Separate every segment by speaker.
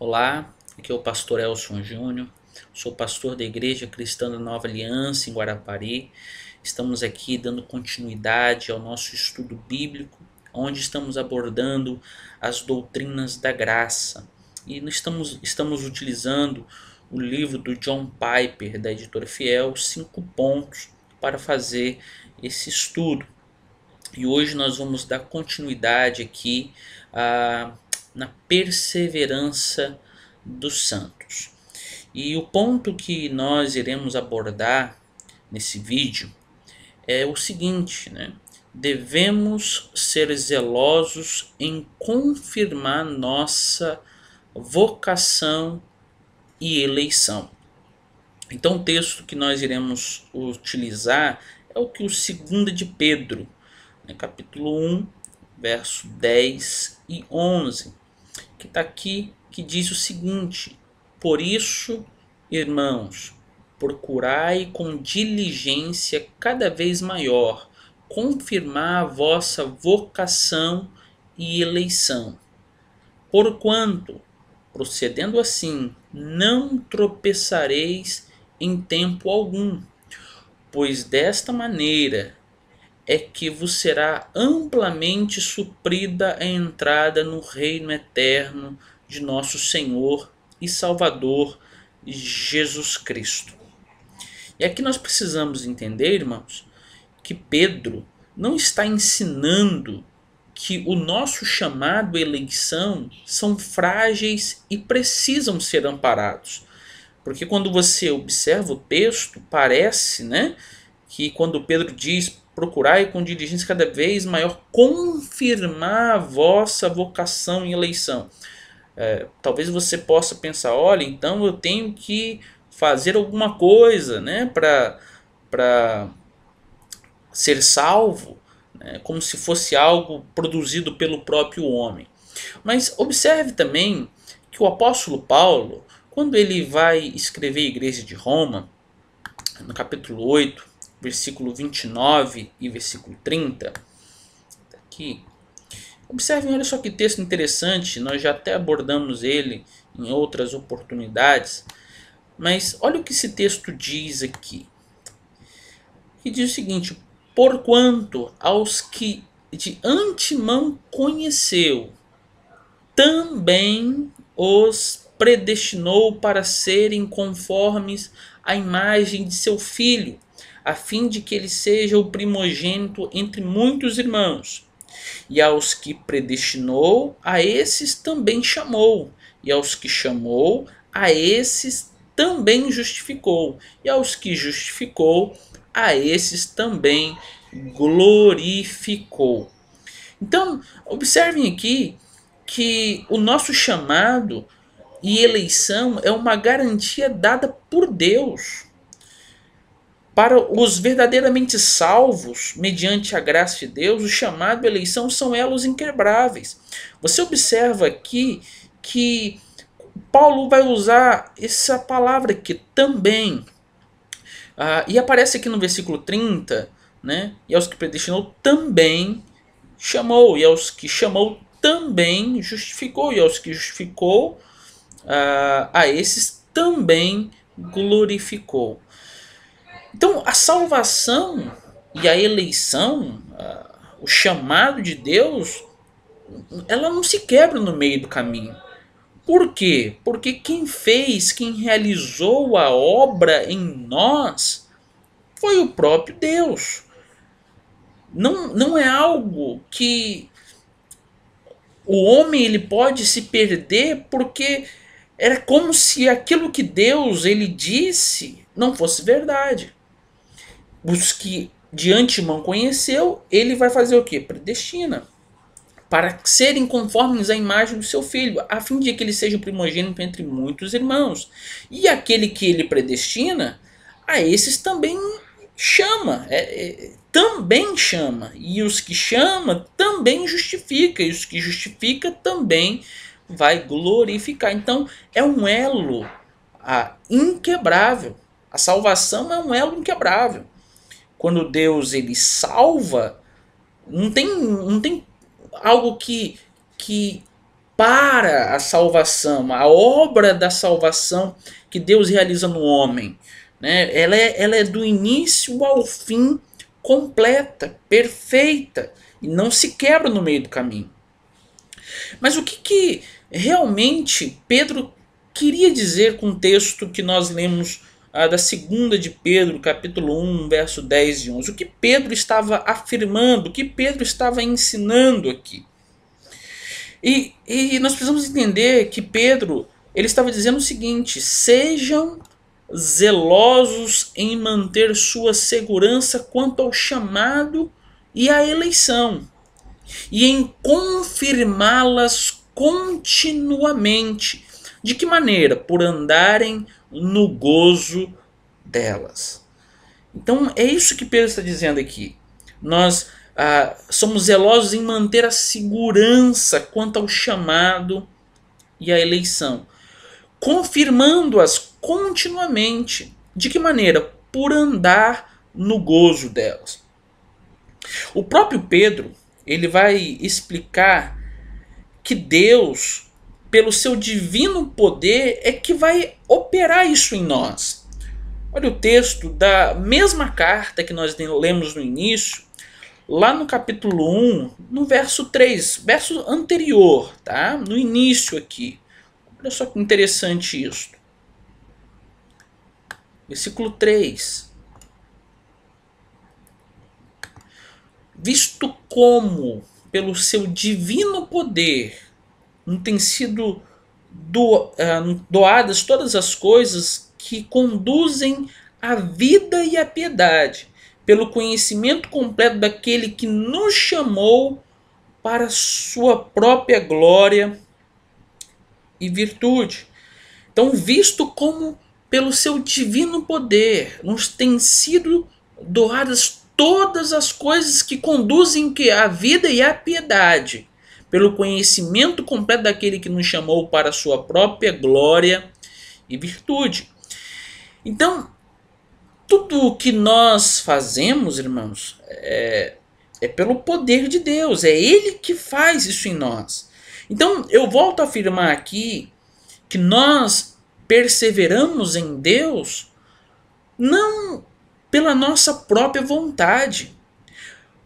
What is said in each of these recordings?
Speaker 1: Olá, aqui é o pastor Elson Júnior, sou pastor da Igreja Cristã da Nova Aliança em Guarapari. Estamos aqui dando continuidade ao nosso estudo bíblico, onde estamos abordando as doutrinas da graça. E estamos utilizando o livro do John Piper, da editora Fiel, 5 pontos, para fazer esse estudo. E hoje nós vamos dar continuidade aqui na perseverança dos santos. E o ponto que nós iremos abordar nesse vídeo é o seguinte, né? Devemos ser zelosos em confirmar nossa vocação e eleição. Então o texto que nós iremos utilizar é o que o 2 de Pedro, capítulo 1, verso 10 e 11, que está aqui, que diz o seguinte: por isso, irmãos, procurai com diligência cada vez maior confirmar a vossa vocação e eleição, porquanto, procedendo assim, não tropeçareis em tempo algum, pois desta maneira é que vos será amplamente suprida a entrada no reino eterno de nosso Senhor e Salvador Jesus Cristo. E aqui nós precisamos entender, irmãos, que Pedro não está ensinando que o nosso chamado e eleição são frágeis e precisam ser amparados. Porque quando você observa o texto, parece, que quando Pedro diz: procurai com diligência cada vez maior confirmar a vossa vocação e eleição. Talvez você possa pensar: olha, então eu tenho que fazer alguma coisa, para ser salvo, como se fosse algo produzido pelo próprio homem. Mas observe também que o apóstolo Paulo, quando ele vai escrever a igreja de Roma, no capítulo 8, versículo 29 e versículo 30, aqui, observem, olha só que texto interessante, nós já até abordamos ele em outras oportunidades, mas olha o que esse texto diz aqui. E diz o seguinte: porquanto aos que de antemão conheceu, também os predestinou para serem conformes à imagem de seu filho, a fim de que ele seja o primogênito entre muitos irmãos. E aos que predestinou, a esses também chamou. E aos que chamou, a esses também justificou. E aos que justificou, a esses também glorificou. Então, observem aqui que o nosso chamado e eleição é uma garantia dada por Deus. Para os verdadeiramente salvos, mediante a graça de Deus, o chamado e a eleição são elos inquebráveis. Você observa aqui que Paulo vai usar essa palavra aqui, também. E aparece aqui no versículo 30, e aos que predestinou também chamou, e aos que chamou também justificou, e aos que justificou, a esses também glorificou. Então a salvação e a eleição, o chamado de Deus, ela não se quebra no meio do caminho. Por quê? Porque quem realizou a obra em nós foi o próprio Deus. Não é algo que o homem ele pode se perder, porque era como se aquilo que Deus ele disse não fosse verdade. Os que de antemão conheceu, ele vai fazer o quê? Predestina. Para serem conformes à imagem do seu filho, a fim de que ele seja o primogênito entre muitos irmãos. E aquele que ele predestina, a esses também chama. Também chama. E os que chama, também justifica. E os que justifica, também vai glorificar. Então, é um elo inquebrável. A salvação é um elo inquebrável. Quando Deus ele salva, não tem algo que para a salvação, a obra da salvação que Deus realiza no homem, né? Ela é do início ao fim completa, perfeita, e não se quebra no meio do caminho. Mas o que realmente Pedro queria dizer com o texto que nós lemos da segunda de Pedro, capítulo 1, verso 10 e 11? O que Pedro estava afirmando, o que Pedro estava ensinando aqui? E nós precisamos entender que Pedro ele estava dizendo o seguinte: sejam zelosos em manter sua segurança quanto ao chamado e à eleição, e em confirmá-las continuamente. De que maneira? Por andarem no gozo delas. Então é isso que Pedro está dizendo aqui. Nós somos zelosos em manter a segurança quanto ao chamado e à eleição, confirmando-as continuamente. De que maneira? Por andar no gozo delas. O próprio Pedro ele vai explicar que Deus, pelo seu divino poder, é que vai operar isso em nós. Olha o texto da mesma carta que nós lemos no início, lá no capítulo 1, no verso 3, verso anterior, tá? No início aqui. Olha só que interessante isso. Versículo 3. Visto como, pelo seu divino poder, não tem sido doadas todas as coisas que conduzem à vida e à piedade, pelo conhecimento completo daquele que nos chamou para sua própria glória e virtude. Então, visto como pelo seu divino poder nos têm sido doadas todas as coisas que conduzem à vida e à piedade, pelo conhecimento completo daquele que nos chamou para a sua própria glória e virtude. Então, tudo o que nós fazemos, irmãos, é pelo poder de Deus. É Ele que faz isso em nós. Então, eu volto a afirmar aqui que nós perseveramos em Deus não pela nossa própria vontade,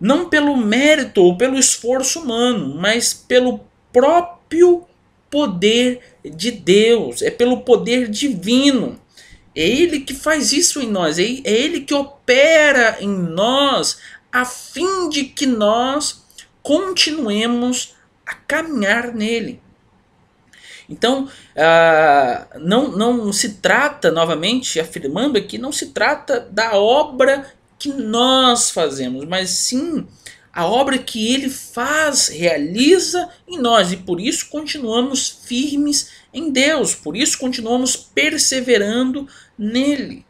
Speaker 1: não pelo mérito ou pelo esforço humano, mas pelo próprio poder de Deus, é pelo poder divino. É Ele que faz isso em nós, é Ele que opera em nós a fim de que nós continuemos a caminhar nele. Então, não se trata, novamente afirmando aqui, não se trata da obra que nós fazemos, mas sim a obra que Ele faz, realiza em nós, e por isso continuamos firmes em Deus, por isso continuamos perseverando nele.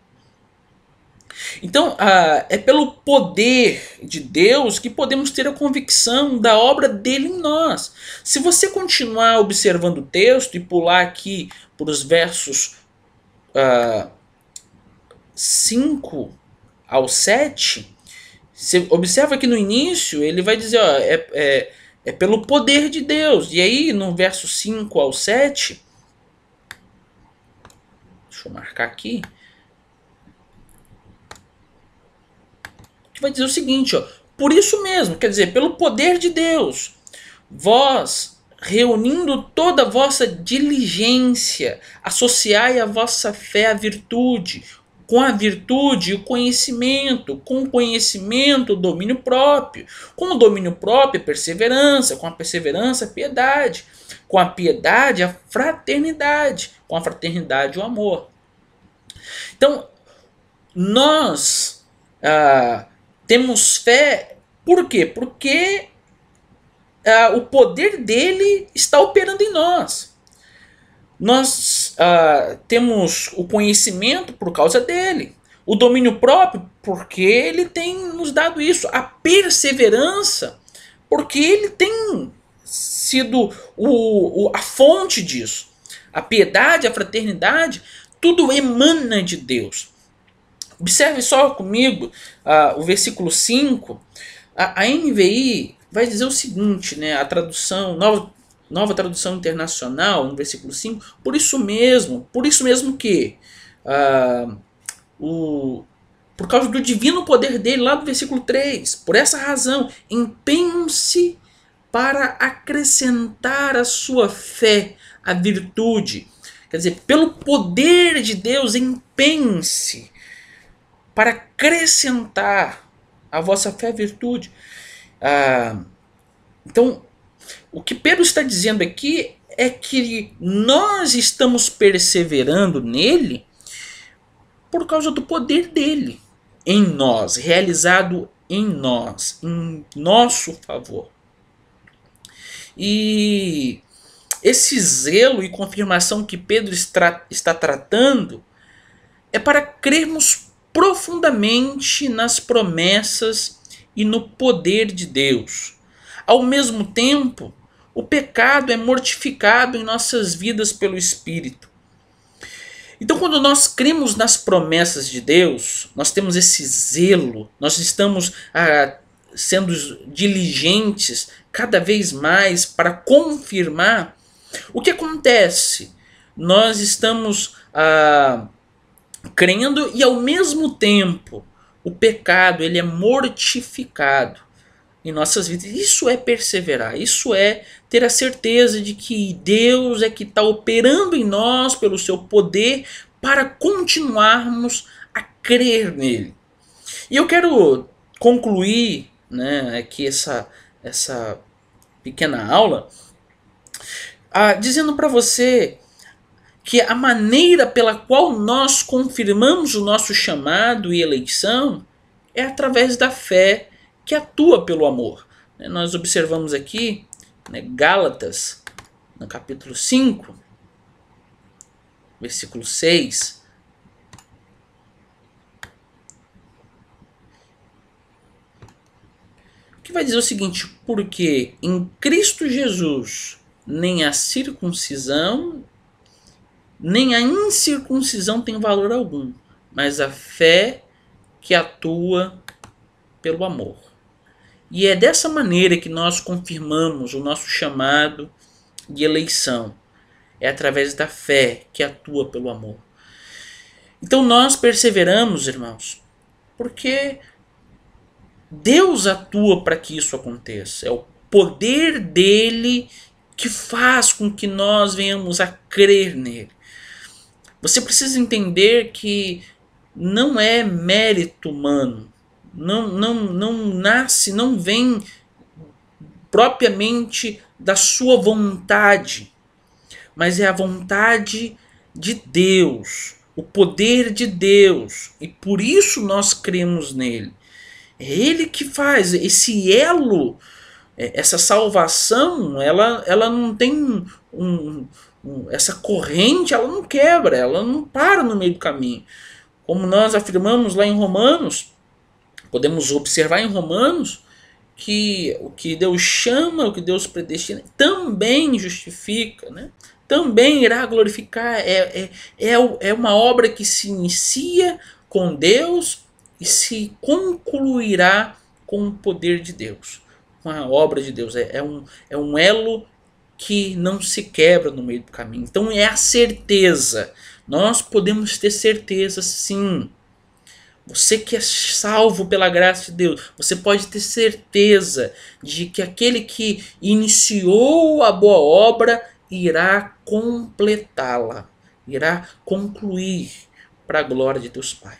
Speaker 1: Então, é pelo poder de Deus que podemos ter a convicção da obra dele em nós. Se você continuar observando o texto e pular aqui para os versos 5 ao 7, você observa que no início ele vai dizer, é pelo poder de Deus. E aí no verso 5 ao 7, deixa eu marcar aqui, que vai dizer o seguinte, por isso mesmo, quer dizer, pelo poder de Deus, vós, reunindo toda a vossa diligência, associai a vossa fé à virtude, com a virtude o conhecimento, com o conhecimento o domínio próprio, com o domínio próprio a perseverança, com a perseverança a piedade, com a piedade a fraternidade, com a fraternidade o amor. Então, nós temos fé, por quê? Porque o poder dele está operando em nós. Nós temos o conhecimento por causa dele. O domínio próprio, porque ele tem nos dado isso. A perseverança, porque ele tem sido a fonte disso. A piedade, a fraternidade, tudo emana de Deus. Observe só comigo o versículo 5. A NVI vai dizer o seguinte, né, a tradução, Nova Tradução Internacional, no versículo 5, por isso mesmo que por causa do divino poder dele, lá do versículo 3, por essa razão, empenham-se para acrescentar à sua fé a virtude. Quer dizer, pelo poder de Deus, empenhem-se para acrescentar à vossa fé a virtude. Então, o que Pedro está dizendo aqui é que nós estamos perseverando nele por causa do poder dele em nós, realizado em nós, em nosso favor. E esse zelo e confirmação que Pedro está tratando é para crermos profundamente nas promessas e no poder de Deus. Ao mesmo tempo, o pecado é mortificado em nossas vidas pelo Espírito. Então, quando nós cremos nas promessas de Deus, nós temos esse zelo, nós estamos sendo diligentes cada vez mais para confirmar. O que acontece? Nós estamos crendo e ao mesmo tempo o pecado ele é mortificado em nossas vidas. Isso é perseverar, isso é ter a certeza de que Deus é que está operando em nós pelo seu poder para continuarmos a crer nele. E eu quero concluir, né, aqui essa pequena aula dizendo para você que a maneira pela qual nós confirmamos o nosso chamado e eleição é através da fé que atua pelo amor. Nós observamos aqui, Gálatas, no capítulo 5, versículo 6. Que vai dizer o seguinte: porque em Cristo Jesus nem a circuncisão nem a incircuncisão tem valor algum, mas a fé que atua pelo amor. E é dessa maneira que nós confirmamos o nosso chamado de eleição. É através da fé que atua pelo amor. Então nós perseveramos, irmãos, porque Deus atua para que isso aconteça. É o poder dele que faz com que nós venhamos a crer nele. Você precisa entender que não é mérito humano. Não nasce, não vem propriamente da sua vontade, mas é a vontade de Deus, o poder de Deus, e por isso nós cremos nele. É ele que faz esse elo, essa salvação, ela não tem essa corrente, ela não quebra, ela não para no meio do caminho. Como nós afirmamos lá em Romanos, podemos observar em Romanos que o que Deus chama, o que Deus predestina, também justifica, né? Também irá glorificar. É uma obra que se inicia com Deus e se concluirá com o poder de Deus, com a obra de Deus. É um elo que não se quebra no meio do caminho. Então é a certeza. Nós podemos ter certeza, sim. Você que é salvo pela graça de Deus, você pode ter certeza de que aquele que iniciou a boa obra irá completá-la, irá concluir para a glória de Deus Pai.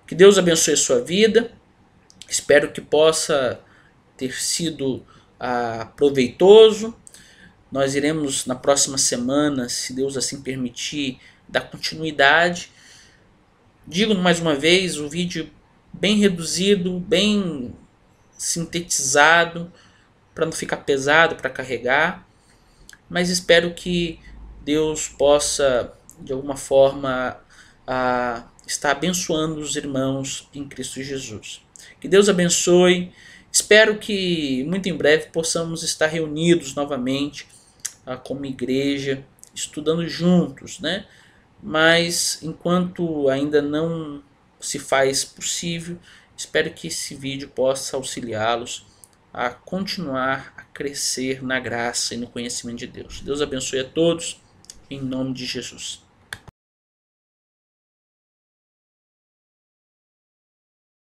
Speaker 1: Que Deus abençoe a sua vida. Espero que possa ter sido proveitoso. Nós iremos na próxima semana, se Deus assim permitir, dar continuidade. Digo mais uma vez, o vídeo bem reduzido, bem sintetizado, para não ficar pesado para carregar. Mas espero que Deus possa, de alguma forma, estar abençoando os irmãos em Cristo Jesus. Que Deus abençoe. Espero que muito em breve possamos estar reunidos novamente como igreja, estudando juntos, né? Mas enquanto ainda não se faz possível, espero que esse vídeo possa auxiliá-los a continuar a crescer na graça e no conhecimento de Deus. Deus abençoe a todos, em nome de Jesus.